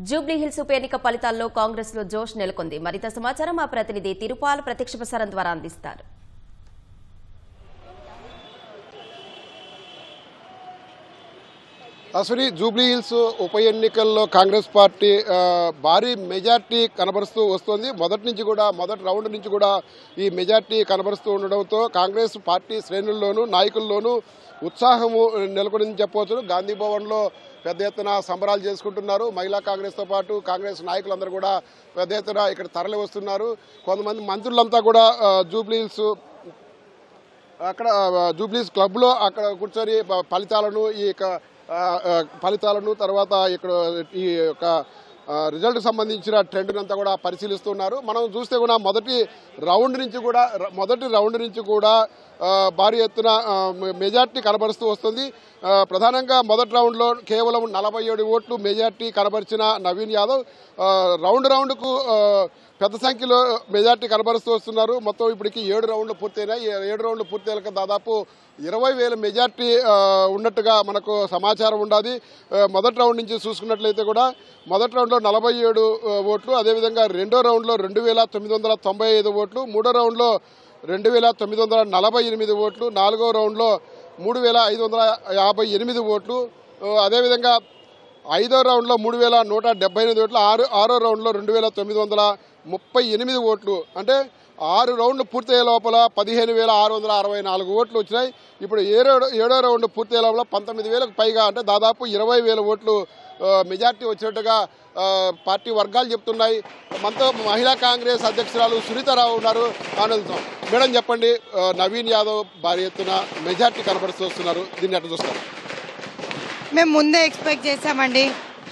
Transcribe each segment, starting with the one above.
జూబ్లీహిల్స్ ఉప ఎన్నిక ఫలితాల్లో కాంగ్రెస్ లో జోష్ నెలకొంది. మరింత సమాచారం మా ప్రతినిధి తిరుపాల్ ప్రత్యక్ష ప్రసారం ద్వారా అందిస్తారు. అసలు జూబ్లీహిల్స్ ఉప ఎన్నికల్లో కాంగ్రెస్ పార్టీ భారీ మెజార్టీ కనబరుస్తూ వస్తుంది. మొదటి రౌండ్ నుంచి కూడా ఈ మెజార్టీ కనబరుస్తూ ఉండడంతో కాంగ్రెస్ పార్టీ శ్రేణుల్లోనూ నాయకుల్లోనూ ఉత్సాహము నెలకొందని చెప్పవచ్చు. గాంధీ భవన్లో పెద్ద ఎత్తున సంబరాలు చేసుకుంటున్నారు. మహిళా కాంగ్రెస్తో పాటు కాంగ్రెస్ నాయకులందరూ కూడా పెద్ద ఎత్తున ఇక్కడ తరలి వస్తున్నారు. కొంతమంది మంత్రులంతా కూడా జూబ్లీహిల్స్ క్లబ్లో అక్కడ కూర్చొని ఫలితాలను తర్వాత ఇక్కడ ఈ యొక్క రిజల్ట్ సంబంధించిన ట్రెండ్ అంతా కూడా పరిశీలిస్తున్నారు. మనం చూస్తే కూడా మొదటి రౌండ్ నుంచి కూడా భారీ ఎత్తున మెజార్టీ కనబరుస్తూ వస్తుంది. ప్రధానంగా మొదటి రౌండ్లో కేవలం 47 ఓట్లు మెజార్టీ కనబరిచిన నవీన్ యాదవ్ రౌండ్కు పెద్ద సంఖ్యలో మెజార్టీ కనబరుస్తూ వస్తున్నారు. మొత్తం ఇప్పటికి 7 రౌండ్లు పూర్తయినాయి. 7 రౌండ్లు పూర్తయ్యాక దాదాపు 20,000 మెజార్టీ ఉన్నట్టుగా మనకు సమాచారం ఉండాలి. మొదటి రౌండ్ నుంచి చూసుకున్నట్లయితే కూడా మొదటి రౌండ్లో 47 ఓట్లు, అదేవిధంగా రెండో రౌండ్లో 2,995 ఓట్లు, మూడో రౌండ్లో 2,948 ఓట్లు, నాలుగో రౌండ్లో 3,558 ఓట్లు, అదేవిధంగా ఐదో రౌండ్లో 3,178 ఓట్లు, ఆరో రౌండ్లో 2,938 ఓట్లు. అంటే 6 రౌండ్లు పూర్తయ్యే లోపల 15,664 ఓట్లు వచ్చినాయి. ఇప్పుడు ఏడో రౌండ్ పూర్తయ్యే లోపల 19,000కు పైగా, అంటే దాదాపు 20,000 ఓట్లు మెజార్టీ వచ్చినట్టుగా పార్టీ వర్గాలు చెప్తున్నాయి. మనతో మహిళా కాంగ్రెస్ అధ్యక్షురాలు సునీతారావు ఉన్నారు. ఆనందం మేడం, చెప్పండి, నవీన్ యాదవ్ భారీ ఎత్తున మెజార్టీ కనబరుస్తూ వస్తున్నారు, దీన్ని ఎట్లా చూస్తారు? మేము ముందే ఎక్స్పెక్ట్ చేశామండి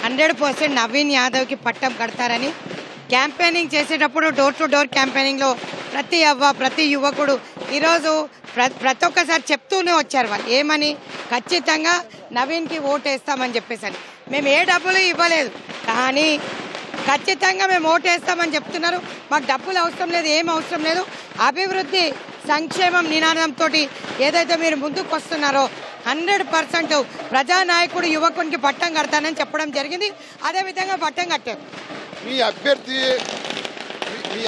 100% నవీన్ యాదవ్కి పట్టం కడతారని. క్యాంపెయినింగ్ చేసేటప్పుడు డోర్ టు డోర్ క్యాంపెయినింగ్లో ప్రతి యువకుడు ఈరోజు ప్రతి ఒక్కసారి చెప్తూనే వచ్చారు వాళ్ళు ఏమని, ఖచ్చితంగా నవీన్కి ఓటేస్తామని చెప్పేసి. మేము ఏ డబ్బులు ఇవ్వలేదు, కానీ ఖచ్చితంగా మేము ఓటేస్తామని చెప్తున్నారు. మాకు డబ్బులు అవసరం లేదు, ఏం అవసరం లేదు, అభివృద్ధి సంక్షేమం నినాదంతో ఏదైతే మీరు ముందుకు వస్తున్నారో 100% ప్రజానాయకుడు యువకునికి పట్టం కడతానని చెప్పడం జరిగింది. అదేవిధంగా పట్టం కట్టారు. మీ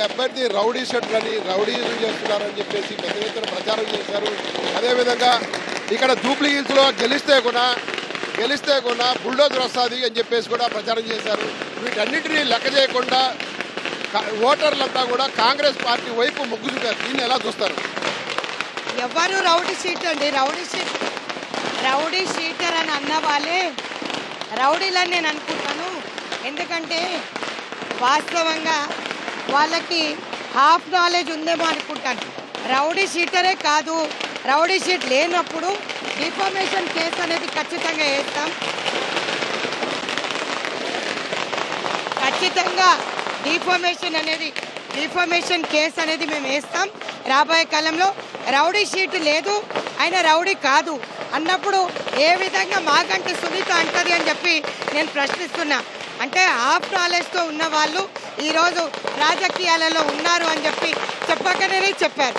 అభ్యర్థి రౌడీ షెట్లని రౌడీలు చేస్తున్నారని చెప్పేసి పెద్ద ఎత్తున ప్రచారం చేశారు. అదేవిధంగా ఇక్కడ జూబ్లీహిల్స్లో గెలిస్తే కూడా బుల్డోజర్ వస్తుంది అని చెప్పేసి కూడా ప్రచారం చేశారు. వీటన్నిటినీ లెక్క చేయకుండా ఓటర్లంతా కూడా కాంగ్రెస్ పార్టీ వైపు మొగ్గు చూపారు. దీన్ని ఎలా చూస్తారు? ఎవరు రౌడీ షీట్ అండి, రౌడీ షీటర్ అని అన్న వాళ్ళే రౌడీలని నేను అనుకుంటాను. ఎందుకంటే వాస్తవంగా వాళ్ళకి హాఫ్ నాలెడ్జ్ ఉందేమో అనుకుంటాను. రౌడీ షీటరే కాదు, రౌడీ షీట్ లేనప్పుడు డిఫామేషన్ కేసు అనేది ఖచ్చితంగా వేస్తాం. ఖచ్చితంగా డిఫామేషన్ కేసు అనేది మేము వేస్తాం. రాబోయే కాలంలో రౌడీ షీట్ లేదు, ఆయన రౌడీ కాదు అన్నప్పుడు ఏ విధంగా మాకంటే సునీత అంటది అని చెప్పి నేను ప్రశ్నిస్తున్నా. అంటే హాఫ్ నాలెడ్జ్తో ఉన్న వాళ్ళు ఈరోజు రాజకీయాలలో ఉన్నారు అని చెప్పి చెప్పకనే చెప్పారు.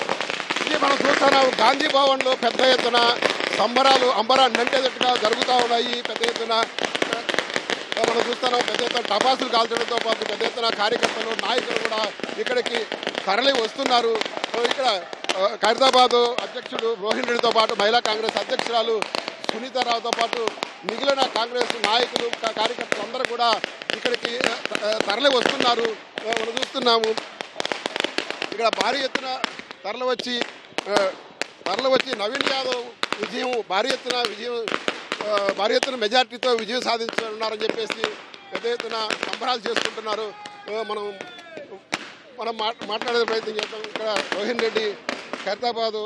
మనం చూస్తున్నాం గాంధీ భవన్లో పెద్ద ఎత్తున సంబరాలు అంబరాన్నంటేటట్టుగా జరుగుతూ ఉన్నాయి. పెద్ద ఎత్తున మనం చూస్తున్నాం, పెద్ద ఎత్తున టపాసులు కాల్చడంతో పాటు పెద్ద ఎత్తున కార్యకర్తలు నాయకులు కూడా ఇక్కడికి తరలి వస్తున్నారు. ఇక్కడ ఖైరతాబాద్ అధ్యక్షుడు రోహిన్ రెడ్డితో పాటు మహిళా కాంగ్రెస్ అధ్యక్షురాలు సునీతారావుతో పాటు మిగిలిన కాంగ్రెస్ నాయకులు కార్యకర్తలు అందరూ కూడా ఇక్కడికి తరలి వస్తున్నారు. మనం చూస్తున్నాము ఇక్కడ భారీ ఎత్తున తరలి వచ్చి నవీన్ యాదవ్ భారీ ఎత్తున మెజార్టీతో విజయం సాధించున్నారని చెప్పేసి పెద్ద ఎత్తున సంబరాలు చేసుకుంటున్నారు. మనం మాట్లాడే ప్రయత్నం చేద్దాం. ఇక్కడ రోహిన్ రెడ్డి ఖైరతాబాద్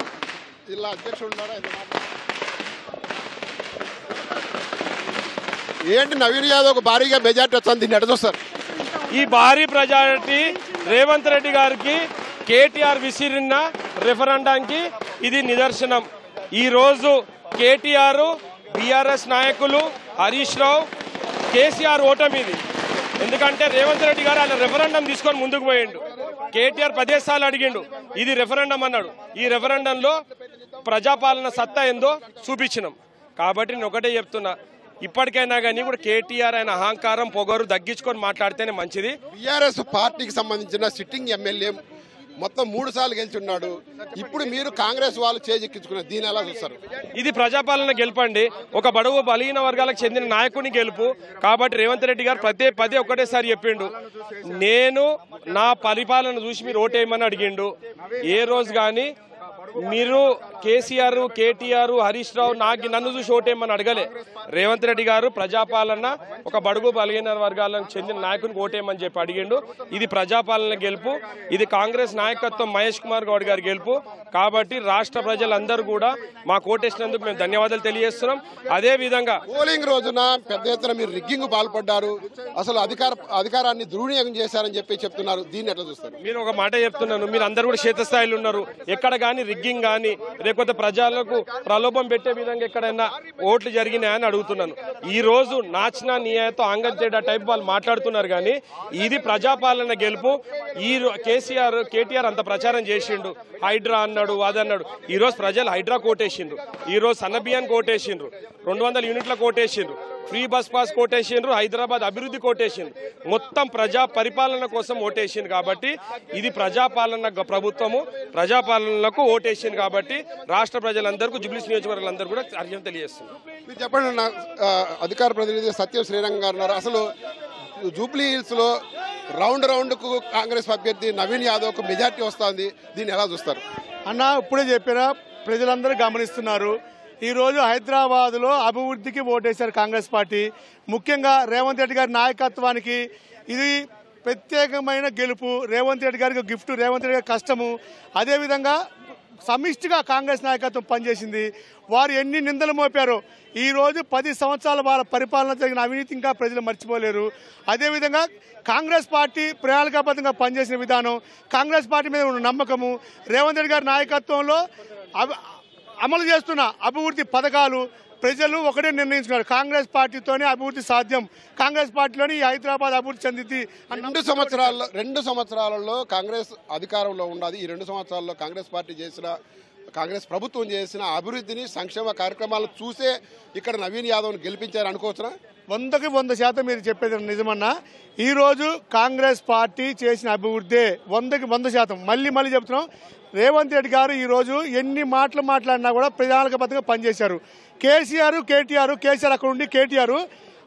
జిల్లా అధ్యక్షుడు ఉన్నారా? ఏంటి నవీన్ యాదవ్ భారీగా మెజార్టీ వస్తుంది, దీన్ని ఎట్లా చూస్తారు? ఈ భారీ ప్రజారిటీ రేవంత్ రెడ్డి గారికి కేటీఆర్ విసిరిన రెఫరెండానికి ఇది నిదర్శనం. ఈరోజు కేటీఆర్, బీఆర్ఎస్ నాయకులు, హరీష్ రావు, కేసీఆర్ ఓటమి ఇది. ఎందుకంటే రేవంత్ రెడ్డి గారు ఆయన రెఫరెండం తీసుకొని ముందుకు పోయిండు. కేటీఆర్ 10 సార్లు అడిగిండు, ఇది రెఫరెండం అన్నాడు. ఈ రెఫరెండంలో ప్రజాపాలన సత్తా ఏందో చూపించినాం. కాబట్టి నేను ఒకటే చెప్తున్నా, ఇప్పటికైనా కానీ కూడా కేటీఆర్ ఆయన అహంకారం పొగరు తగ్గించుకొని మాట్లాడితేనే మంచిది. బీఆర్ఎస్ పార్టీకి సంబంధించిన సిట్టింగ్ ఎమ్మెల్యే మొత్తం 3 సార్లు గెలిచున్నాడు. ఇప్పుడు మీరు కాంగ్రెస్ వాళ్ళు చేజెక్కించుకున్నారు, దీని ఎలా చూస్తారు? ఇది ప్రజాపాలన గెలుపండి, ఒక బడుగు బలహీన వర్గాలకు చెందిన నాయకుని గెలుపు. కాబట్టి రేవంత్ రెడ్డి గారు పదే ఒకటేసారి చెప్పిండు, నేను నా పరిపాలన చూసి మీరు ఓటేయమని అడిగిండు. ఏ రోజు కానీ మీరు కేసీఆర్, కేటీఆర్, హరీష్ రావు నన్ను చూసి ఓటేయమని అడగలే. రేవంత్ రెడ్డి గారు ప్రజాపాలన ఒక బడుగు బలహీన వర్గాలకు చెందిన నాయకునికి ఓటేయమని చెప్పి అడిగిండు. ఇది ప్రజాపాలన గెలుపు, ఇది కాంగ్రెస్ నాయకత్వం మహేష్ కుమార్ గౌడ్ గారి గెలుపు. కాబట్టి రాష్ట్ర ప్రజలందరూ కూడా మాకు ఓటేసినందుకు మేము ధన్యవాదాలు తెలియజేస్తున్నాం. అదే విధంగా పోలింగ్ రోజున పెద్ద ఎత్తున మీరు రిగ్గింగ్ పాల్పడ్డారు, అసలు అధికారాన్ని దుర్వినియోగం చేశారని చెప్పి చెప్తున్నారు, దీన్ని ఎట్లా చూస్తారు? మీరు ఒక మాట చెప్తున్నాను, మీరు అందరూ కూడా క్షేత్రస్థాయిలో ఉన్నారు. ఎక్కడ కానీ రిగ్గింగ్ కానీ లేకపోతే ప్రజలకు ప్రలోభం పెట్టే విధంగా ఎక్కడైనా ఓట్లు జరిగినాయని అడుగుతున్నాను. ఈ రోజు నాచిన నియాతో ఆంగన్ తేడా టైప్ వాళ్ళు మాట్లాడుతున్నారు, కానీ ఇది ప్రజాపాలన గెలుపు. ఈ కేటీఆర్ అంత ప్రచారం చేసిండు, హైడ్రా అన్నాడు, అదన్నాడు. ఈ రోజు ప్రజలు హైడ్రా కోటేసిండ్రు, ఈ రోజు సన్నబియ్యాన్ని కోటేసిండ్రు, 200 యూనిట్ల కోటేసిండ్రు, ఫ్రీ బస్ పాస్ కోటేసిండ్రు, హైదరాబాద్ అభివృద్ధి కోటేసిండ్రు. మొత్తం ప్రజా పరిపాలన కోసం ఓటేసింది. కాబట్టి ఇది ప్రజాపాలన ప్రభుత్వము, ప్రజాపాలనకు ఓటేసింది. కాబట్టి రాష్ట్ర ప్రజలందరికీ, జూబ్లీస్ నియోజకవర్గాలందరూ కూడా అర్హత తెలియజేస్తున్నారు. మీరు చెప్పండి, అధికార ప్రతినిధి సత్యం శ్రీరంగ గారు ఉన్నారు. అసలు జూబ్లీ హిల్స్ లో రౌండ్ కు కాంగ్రెస్ అభ్యర్థి నవీన్ యాదవ్ కు మెజార్టీ వస్తుంది, దీన్ని ఎలా చూస్తారు? అన్న ఇప్పుడే చెప్పినా ప్రజలందరూ గమనిస్తున్నారు. ఈరోజు హైదరాబాద్లో అభివృద్ధికి ఓటేశారు కాంగ్రెస్ పార్టీ. ముఖ్యంగా రేవంత్ రెడ్డి గారి నాయకత్వానికి ఇది ప్రత్యేకమైన గెలుపు. రేవంత్ రెడ్డి గారికి గిఫ్ట్, రేవంత్ రెడ్డి గారి కష్టము. అదేవిధంగా సమిష్టిగా కాంగ్రెస్ నాయకత్వం పనిచేసింది. వారు ఎన్ని నిందలు మోపారో ఈరోజు 10 సంవత్సరాల వారి పరిపాలన జరిగిన అవినీతి ఇంకా ప్రజలు మర్చిపోలేరు. అదేవిధంగా కాంగ్రెస్ పార్టీ ప్రణాళికాబద్ధంగా పనిచేసిన విధానం, కాంగ్రెస్ పార్టీ మీద ఉన్న నమ్మకము, రేవంత్ రెడ్డి గారి నాయకత్వంలో అమలు చేస్తున్న అభివృద్ధి పథకాలు ప్రజలు ఒకటే నిర్ణయించుకున్నారు, కాంగ్రెస్ పార్టీతోనే అభివృద్ధి సాధ్యం, కాంగ్రెస్ పార్టీలోనే ఈ హైదరాబాద్ అభివృద్ధి చెందింది. 2 సంవత్సరాలలో కాంగ్రెస్ అధికారంలో ఉన్నది. ఈ 2 సంవత్సరాల్లో కాంగ్రెస్ ప్రభుత్వం చేసిన అభివృద్ధిని, సంక్షేమ కార్యక్రమాలను చూసే ఇక్కడ నవీన్ యాదవ్ను గెలిపించారు అనుకోవచ్చునా? 100% మీరు చెప్పేది నిజమన్నా. ఈరోజు కాంగ్రెస్ పార్టీ చేసిన అభివృద్ధి 100% మళ్ళీ చెప్తున్నాం. రేవంత్ రెడ్డి గారు ఈరోజు ఎన్ని మాటలు మాట్లాడినా కూడా ప్రణాళికాబద్ధంగా పనిచేశారు. కేసీఆర్ అక్కడ ఉండి కేటీఆర్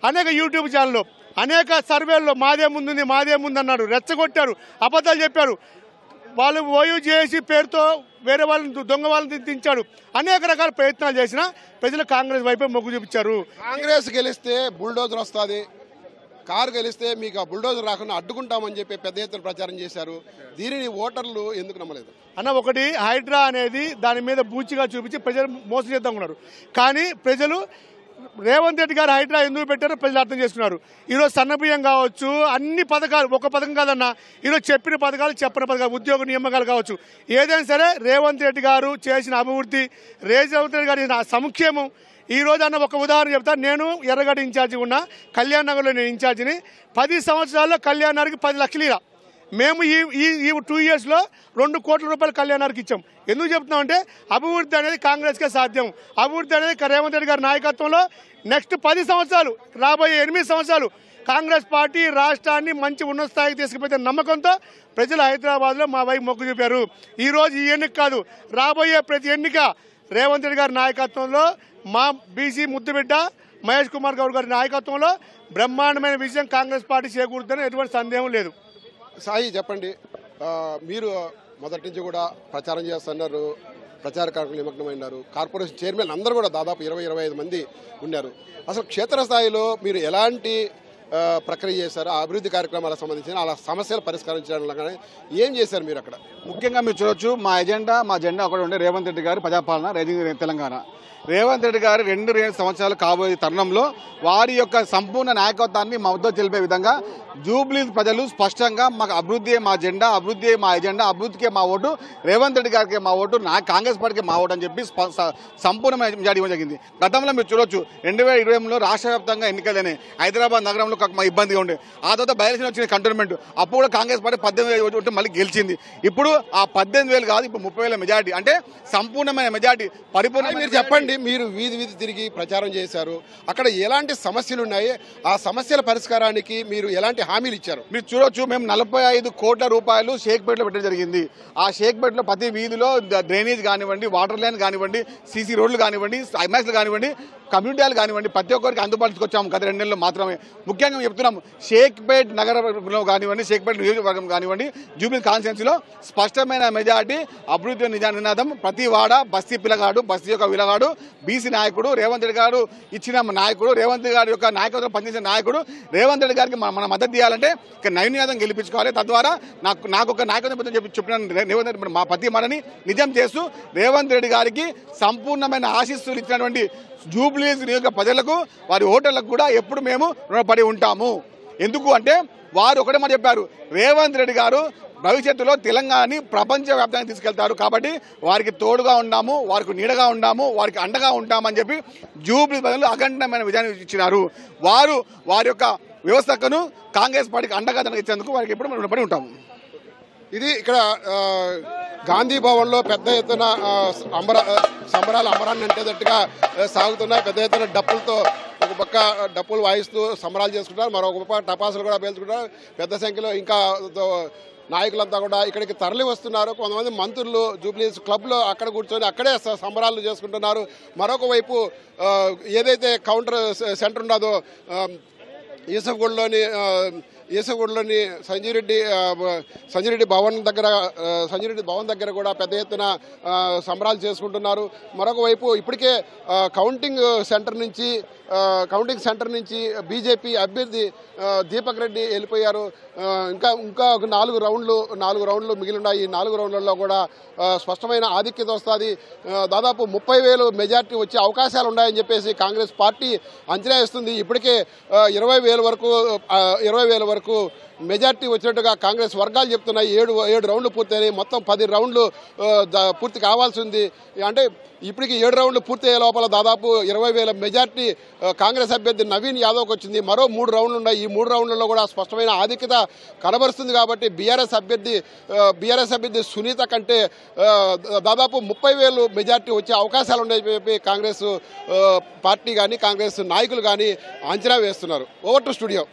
అనేక యూట్యూబ్ ఛానల్లో, అనేక సర్వేల్లో మాదే ముందు అన్నాడు, రెచ్చగొట్టారు, అబద్ధాలు చెప్పారు. వాళ్ళు ఓయూజేఏసీ పేరుతో వేరే వాళ్ళని, దొంగ వాళ్ళని దించాడు. అనేక రకాల ప్రయత్నాలు చేసినా ప్రజలు కాంగ్రెస్ వైపే మొగ్గు చూపించారు. కాంగ్రెస్ గెలిస్తే బుల్డోజర్ వస్తుంది, కారు గెలిస్తే మీకు ఆ బుల్డోజర్ రాకుండా అడ్డుకుంటామని చెప్పి పెద్ద ఎత్తున ప్రచారం చేశారు. దీనిని ఓటర్లు ఎందుకు నమ్మలేదు? ఒకటి హైడ్రా అనేది దాని మీద బూచిగా చూపించి ప్రజలు మోసం చేద్దాం ఉన్నారు. కానీ ప్రజలు రేవంత్ రెడ్డి గారు హైడ్రా ఎందుకు పెట్టారో ప్రజలు అర్థం చేసుకున్నారు. ఈరోజు సన్నబియ్యం కావచ్చు, అన్ని పథకాలు, ఒక పథకం కాదన్నా, ఈరోజు చెప్పిన పథకాలు, ఉద్యోగ నియామకాలు కావచ్చు, ఏదైనా సరే రేవంత్ రెడ్డి గారు చేసిన అభివృద్ధి, రేవంత్ రెడ్డి గారి సంక్షేమం. ఈ రోజు అన్న ఒక ఉదాహరణ చెప్తాను. నేను ఎర్రగడ్డ ఇన్ఛార్జి ఉన్నా, కళ్యాణ్ నగర్లో నేను ఇన్ఛార్జిని. 10 సంవత్సరాల్లో కళ్యాణ్ నగర్కి 10 లక్షలు ఇలా మేము ఈ 2 yearsలో 2 కోట్ల రూపాయలు కళ్యాణ్ నగర్కి ఇచ్చాం. ఎందుకు చెప్తున్నామంటే అభివృద్ధి అనేది కాంగ్రెస్కే సాధ్యం. అభివృద్ధి అనేది రేవంత్ రెడ్డి గారి నాయకత్వంలో నెక్స్ట్ 10 సంవత్సరాలు, రాబోయే 8 సంవత్సరాలు కాంగ్రెస్ పార్టీ రాష్ట్రాన్ని మంచి ఉన్నత స్థాయికి తీసుకుపోతే నమ్మకంతో ప్రజలు హైదరాబాద్లో మా వైపు మొగ్గు చూపారు. ఈరోజు ఈ ఎన్నిక కాదు, రాబోయే ప్రతి ఎన్నిక రేవంత్ రెడ్డి గారి నాయకత్వంలో, మా బీసీ ముద్దుబిడ్డ మహేష్ కుమార్ గౌడ్ గారి నాయకత్వంలో బ్రహ్మాండమైన విజయం కాంగ్రెస్ పార్టీ చేకూరుతుందని ఎటువంటి సందేహం లేదు. సాయి చెప్పండి, మీరు మొదటి నుంచి కూడా ప్రచారం చేస్తున్నారు, ప్రచార కార్యక్రమాలు నిమగ్నమైనారు. కార్పొరేషన్ చైర్మన్ అందరూ కూడా దాదాపు 20-25 మంది ఉన్నారు. అసలు క్షేత్రస్థాయిలో మీరు ఎలాంటి ప్రక్రియ చేశారు? ఆ అభివృద్ధి కార్యక్రమాలకు సంబంధించిన అలా సమస్యలు పరిష్కరించడంలో కానీ ఏం చేశారు మీరు అక్కడ? ముఖ్యంగా మీరు చూడొచ్చు, మా జెండా ఒకటి ఉండే రేవంత్ రెడ్డి గారి ప్రజాపాలన, రైజింగ్ తెలంగాణ. రేవంత్ రెడ్డి గారు 2 సంవత్సరాలు కాబోయే తరుణంలో వారి యొక్క సంపూర్ణ నాయకత్వాన్ని మా వద్ద తెలిపే విధంగా జూబ్లీ ప్రజలు స్పష్టంగా మాకు అభివృద్ధియే మా జెండా, అభివృద్ధియే మా ఎజెండా, అభివృద్ధికే మా ఓటు, రేవంత్ రెడ్డి గారికి మా ఓటు, నా కాంగ్రెస్ పార్టీకి మా ఓటు అని చెప్పి సంపూర్ణమైన మెజారిటీ ఇవ్వడం జరిగింది. గతంలో మీరు చూడొచ్చు 2020లో రాష్ట్ర వ్యాప్తంగా ఎన్నికలని హైదరాబాద్ నగరంలో ఒక ఇబ్బందిగా ఉండే. ఆ తర్వాత బై ఎలక్షన్ వచ్చిన కంటోన్మెంట్, అప్పుడు కూడా కాంగ్రెస్ పార్టీ 18,000 మళ్ళీ గెలిచింది. ఇప్పుడు ఆ 18,000 కాదు, ఇప్పుడు 30,000 మెజార్టీ, అంటే సంపూర్ణమైన మెజార్టీ, పరిపూర్ణ. మీరు చెప్పండి, మీరు వీధి తిరిగి ప్రచారం చేశారు, అక్కడ ఎలాంటి సమస్యలు ఉన్నాయి, ఆ సమస్యల పరిష్కారానికి మీరు ఎలాంటి హామీలు ఇచ్చారు? మీరు చూడొచ్చు, మేము 45 కోట్ల రూపాయలు షేక్పేటలో పెట్టడం జరిగింది. ఆ షేక్పేటలో ప్రతి వీధిలో డ్రైనేజ్ కానివ్వండి, వాటర్ లైన్ కానివ్వండి, సీసీ రోడ్లు కానివ్వండి, ఐమాక్స్లు కానివ్వండి, కమ్యూనిటీ హాల్ కానివ్వండి, ప్రతి ఒక్కరికి అందుబాటులోకి వచ్చాము గత 2 నెలల్లో మాత్రమే. ముఖ్యంగా చెప్తున్నాము, షేక్పేట్ నగరంలో కానివ్వండి, షేక్పేట్ నియోజకవర్గం కానివ్వండి, జూబ్లీ కాన్స్టిట్యున్సీలో స్పష్టమైన మెజార్టీ, అభివృద్ధి నినాదం. ప్రతి వాడ బస్తీ పిల్లగాడు, బస్తీ యొక్క విలగాడు, బీసీ నాయకుడు, రేవంత్ రెడ్డి గారు ఇచ్చిన నాయకుడు, రేవంత్ రెడ్డి గారి యొక్క నాయకత్వం పనిచేసిన నాయకుడు, రేవంత్ రెడ్డి గారికి మన మద్దతు ఇవ్వాలంటే నైన్యాదం గెలిపించుకోవాలి. తద్వారా నాకు ఒక నాయకత్వం చెప్పిన రేవంత్ రెడ్డి మా ప్రతి మనని నిజం చేస్తూ రేవంత్ రెడ్డి గారికి సంపూర్ణమైన ఆశీస్సులు ఇచ్చినటువంటి జూబ్లీ నియోజక ప్రజలకు, వారి ఓటర్లకు కూడా ఎప్పుడు మేము రుణపడి ఉంటాము. ఎందుకు అంటే వారు ఒకటే మాట చెప్పారు, రేవంత్ రెడ్డి గారు భవిష్యత్తులో తెలంగాణని ప్రపంచవ్యాప్తంగా తీసుకెళ్తారు, కాబట్టి వారికి తోడుగా ఉన్నాము, వారికి నీడగా ఉన్నాము, వారికి అండగా ఉంటామని చెప్పి జూబ్లీ ప్రజలు అఖండమైన విజయాన్ని ఇచ్చినారు. వారి యొక్క వ్యవస్థను కాంగ్రెస్ పార్టీకి అండగా ఇచ్చేందుకు వారికి ఎప్పుడు మేము రుణపడి ఉంటాము. ఇది ఇక్కడ గాంధీ భవన్లో పెద్ద ఎత్తున సంబరాలు అమరాన్ని అంటేటట్టుగా సాగుతున్నాయి. పెద్ద ఎత్తున డప్పులతో, ఒక పక్క డప్పులు వాయిస్తూ సంబరాలు చేసుకుంటారు, మరొక పక్క టపాసులు కూడా పేల్చుకుంటారు. పెద్ద సంఖ్యలో ఇంకా నాయకులంతా కూడా ఇక్కడికి తరలి వస్తున్నారు. కొంతమంది మంత్రులు జూబ్లీస్ క్లబ్లో అక్కడ కూర్చొని అక్కడే సంబరాలు చేసుకుంటున్నారు. మరొక వైపు ఏదైతే కౌంటర్ సెంటర్ ఉన్నదో ఈసగూడలోని సంజయ్ రెడ్డి భవన్ దగ్గర కూడా పెద్ద ఎత్తున సంబరాలు చేసుకుంటున్నారు. మరొక వైపు ఇప్పటికే కౌంటింగ్ సెంటర్ నుంచి బీజేపీ అభ్యర్థి దీపక్ రెడ్డి వెళ్ళిపోయారు. ఇంకా ఒక 4 రౌండ్లు మిగిలిన్నాయి. ఈ 4 రౌండ్లలో కూడా స్పష్టమైన ఆధిక్యత వస్తుంది. దాదాపు 30,000 మెజార్టీ వచ్చే అవకాశాలు ఉన్నాయని చెప్పేసి కాంగ్రెస్ పార్టీ అంచనా వేస్తుంది. ఇప్పటికే 20,000 వరకు మెజార్టీ వచ్చినట్టుగా కాంగ్రెస్ వర్గాలు చెప్తున్నాయి. 7 రౌండ్లు పూర్తయినాయి. మొత్తం 10 రౌండ్లు పూర్తి కావాల్సి ఉంది. అంటే ఇప్పటికి 7 రౌండ్లు పూర్తయ్యే లోపల దాదాపు 20,000 మెజార్టీ కాంగ్రెస్ అభ్యర్థి నవీన్ యాదవ్కి వచ్చింది. మరో 3 రౌండ్లు ఉన్నాయి. ఈ 3 రౌండ్లలో కూడా స్పష్టమైన ఆధిక్యత కనబరుస్తుంది. కాబట్టి బీఆర్ఎస్ అభ్యర్థి సునీత కంటే దాదాపు 30,000 మెజార్టీ వచ్చే అవకాశాలు ఉన్నాయని చెప్పి కాంగ్రెస్ పార్టీ కానీ కాంగ్రెస్ నాయకులు కానీ అంచనా వేస్తున్నారు. Over to studio.